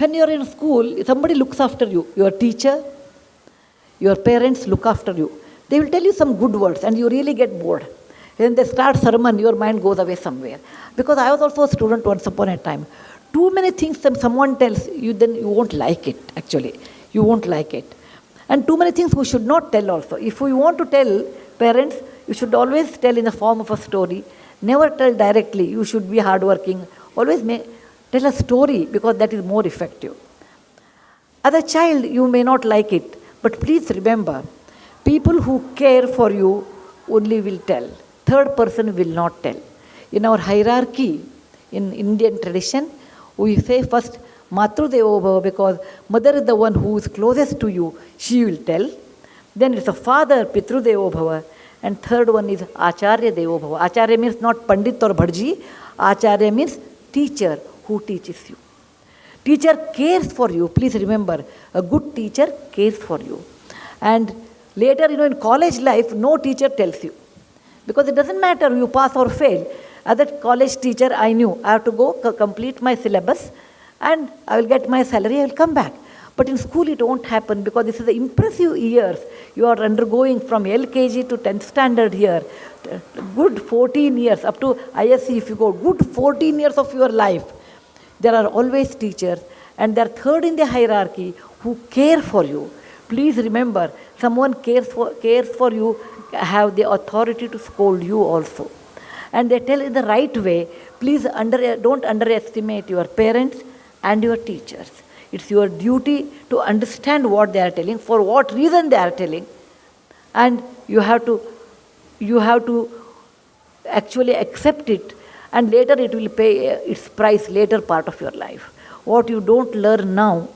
When you are in school, somebody looks after you. Your teacher, your parents look after you. They will tell you some good words and you really get bored. When they start sermon, your mind goes away somewhere. Because I was also a student once upon a time. Too many things someone tells you, then you won't like it, actually. You won't like it. And too many things we should not tell also. If we want to tell parents, you should always tell in the form of a story. Never tell directly. You should be hardworking. Always tell a story because that is more effective. As a child, you may not like it. But please remember, people who care for you only will tell. Third person will not tell. In our hierarchy, in Indian tradition, we say first Matru Devo Bhava because mother is the one who is closest to you. She will tell. Then it's a father, Pitru Devo Bhava. And third one is Acharya Devo Bhava. Acharya means not Pandit or Bhadji. Acharya means teacher who teaches you. Teacher cares for you. Please remember, a good teacher cares for you. And later, in college life, no teacher tells you. Because it doesn't matter you pass or fail. As a college teacher, I knew I have to go complete my syllabus and I will get my salary, I will come back. But in school, it won't happen because this is the impressive years you are undergoing from LKG to 10th standard here. Good 14 years, up to ISC if you go, good 14 years of your life. There are always teachers and they are third in the hierarchy who care for you. Please remember, someone cares for you, have the authority to scold you also. And they tell in the right way, please don't underestimate your parents and your teachers. It's your duty to understand what they are telling, for what reason they are telling. And you have to actually accept it, and later it will pay its price later part of your life. What you don't learn now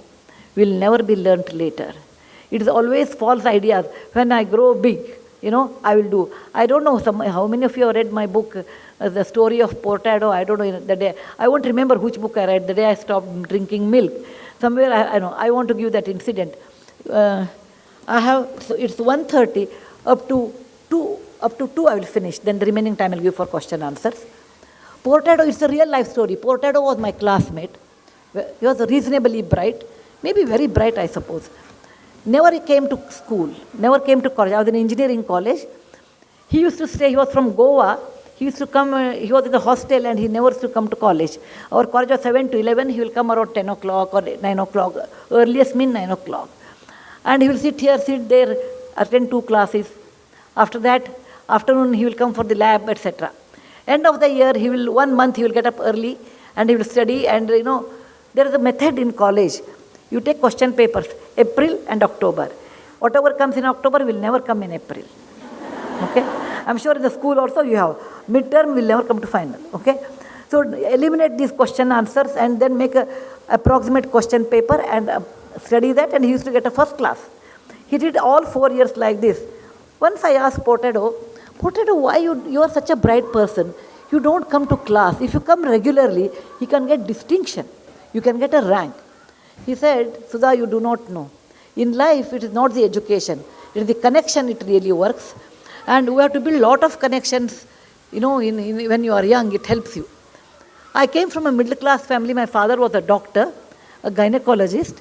will never be learnt later. It is always false ideas. When I grow big, I will do. I don't know how many of you have read my book, The Story of Portado. I don't know the day. I won't remember which book I read, the day I stopped drinking milk. Somewhere I want to give that incident. So it's 1:30, up to 2 I will finish. Then the remaining time I will give for question answers. Portado is a real life story. Portado was my classmate. He was reasonably bright, maybe very bright, I suppose. Never came to school, never came to college. I was in engineering college. He used to stay, he was from Goa. He used to come, he was in the hostel and he never used to come to college. Our college was 7 to 11, he will come around 10 o'clock or 9 o'clock, earliest mean 9 o'clock. And he will sit there, attend 2 classes. After that, afternoon he will come for the lab, etc. End of the year, 1 month he will get up early and he will study. And there is a method in college. You take question papers, April and October. Whatever comes in October will never come in April. Okay? I'm sure in the school also you have. Midterm will never come to final. Okay? So eliminate these question answers and then make a approximate question paper and study that, and he used to get a first class. He did all 4 years like this. Once I asked Portado, why you are such a bright person? You don't come to class. If you come regularly, you can get distinction. You can get a rank. He said, Sudha, you do not know. In life, it is not the education. It is the connection it really works. And we have to build a lot of connections. When you are young, it helps you. I came from a middle class family. My father was a doctor, a gynecologist.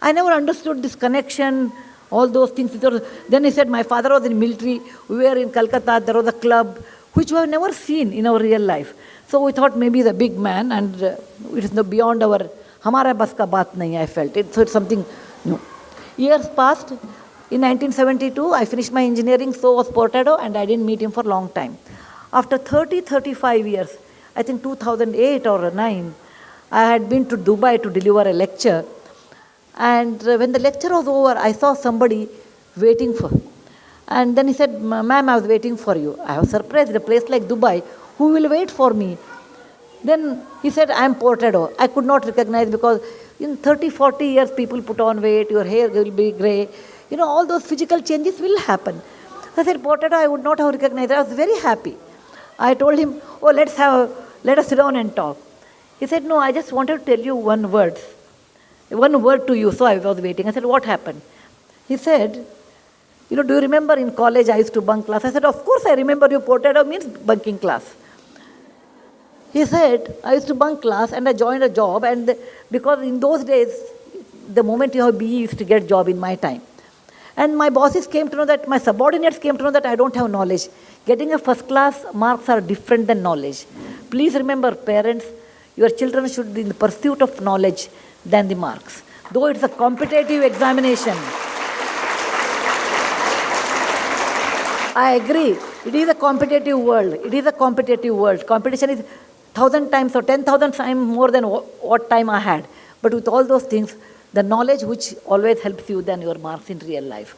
I never understood this connection, all those things. Then he said, my father was in military. We were in Calcutta. There was a club, which we have never seen in our real life. So we thought maybe he's a big man and it is beyond our... Hamara bas ka baat nahi, I felt it. So it's something new. Years passed. In 1972, I finished my engineering, so was Portado, and I didn't meet him for a long time. After 35 years, I think 2008 or 9, I had been to Dubai to deliver a lecture. And when the lecture was over, I saw somebody waiting for. And then he said, ma'am, I was waiting for you. I was surprised, a place like Dubai, who will wait for me? Then he said, I am Portado. I could not recognize because in 30-40 years people put on weight, your hair will be grey. All those physical changes will happen. I said, Portado, I would not have recognized. I was very happy. I told him, let us sit down and talk. He said, no, I just wanted to tell you one word to you. So I was waiting. I said, what happened? He said, do you remember in college I used to bunk class? I said, of course I remember you. Portado means bunking class. He said, I used to bunk class and I joined a job, and because in those days, the moment you have BE, you used to get job in my time. And my bosses came to know that, my subordinates came to know that I don't have knowledge. Getting a first class marks are different than knowledge. Please remember, parents, your children should be in the pursuit of knowledge than the marks. Though it's a competitive examination. I agree. It is a competitive world. It is a competitive world. Competition is 1,000 times or 10,000 times more than what time I had. But with all those things, the knowledge which always helps you than your marks in real life.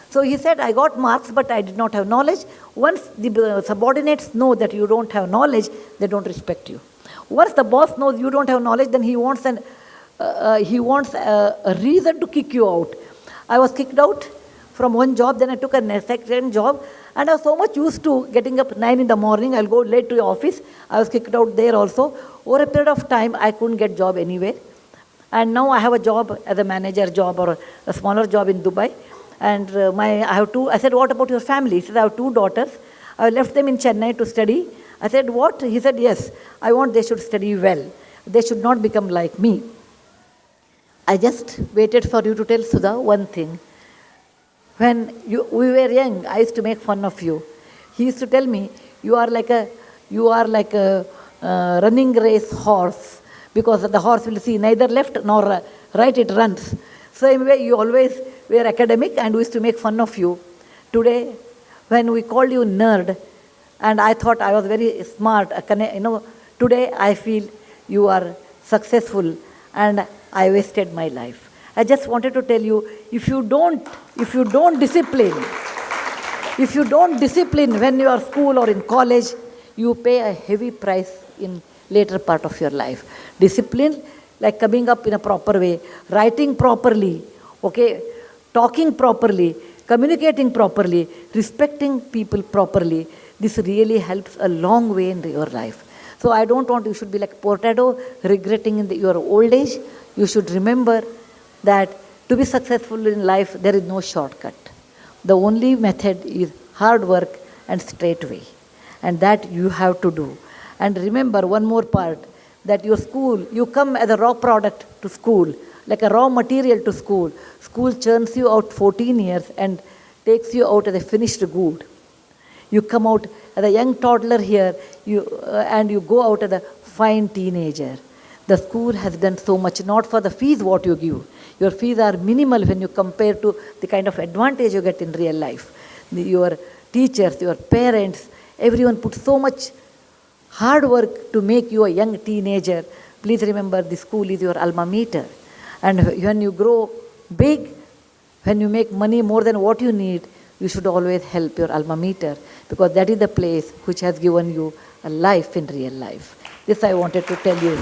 So he said, I got marks, but I did not have knowledge. Once the subordinates know that you don't have knowledge, they don't respect you. Once the boss knows you don't have knowledge, then he wants a reason to kick you out. I was kicked out from one job, then I took a second job, and I was so much used to getting up 9 in the morning, I'll go late to the office. I was kicked out there also. Over a period of time, I couldn't get job anywhere. And now I have a job as a manager job or a smaller job in Dubai. And I said, what about your family? He said, I have 2 daughters. I left them in Chennai to study. I said, what? He said, yes, I want they should study well. They should not become like me. I just waited for you to tell Sudha one thing. When we were young, I used to make fun of you. He used to tell me, you are like a running race horse. Because the horse will see neither left nor right, it runs. Same way, you always were academic and we used to make fun of you. Today, when we called you nerd, and I thought I was very smart, today I feel you are successful and I wasted my life. I just wanted to tell you, if you don't discipline when you are school or in college, you pay a heavy price in later part of your life. Discipline, like coming up in a proper way, writing properly, okay, talking properly, communicating properly, respecting people properly. This really helps a long way in your life. So I don't want you should be like portado, regretting in your old age. You should remember that to be successful in life, there is no shortcut. The only method is hard work and straight way. And that you have to do. And remember one more part, that your school, you come as a raw product to school, like a raw material to school. School churns you out 14 years and takes you out as a finished good. You come out as a young toddler here, and you go out as a fine teenager. The school has done so much, not for the fees what you give. Your fees are minimal when you compare to the kind of advantage you get in real life. Your teachers, your parents, everyone puts so much hard work to make you a young teenager. Please remember, the school is your alma mater. And when you grow big, when you make money more than what you need, you should always help your alma mater, because that is the place which has given you a life in real life. This I wanted to tell you.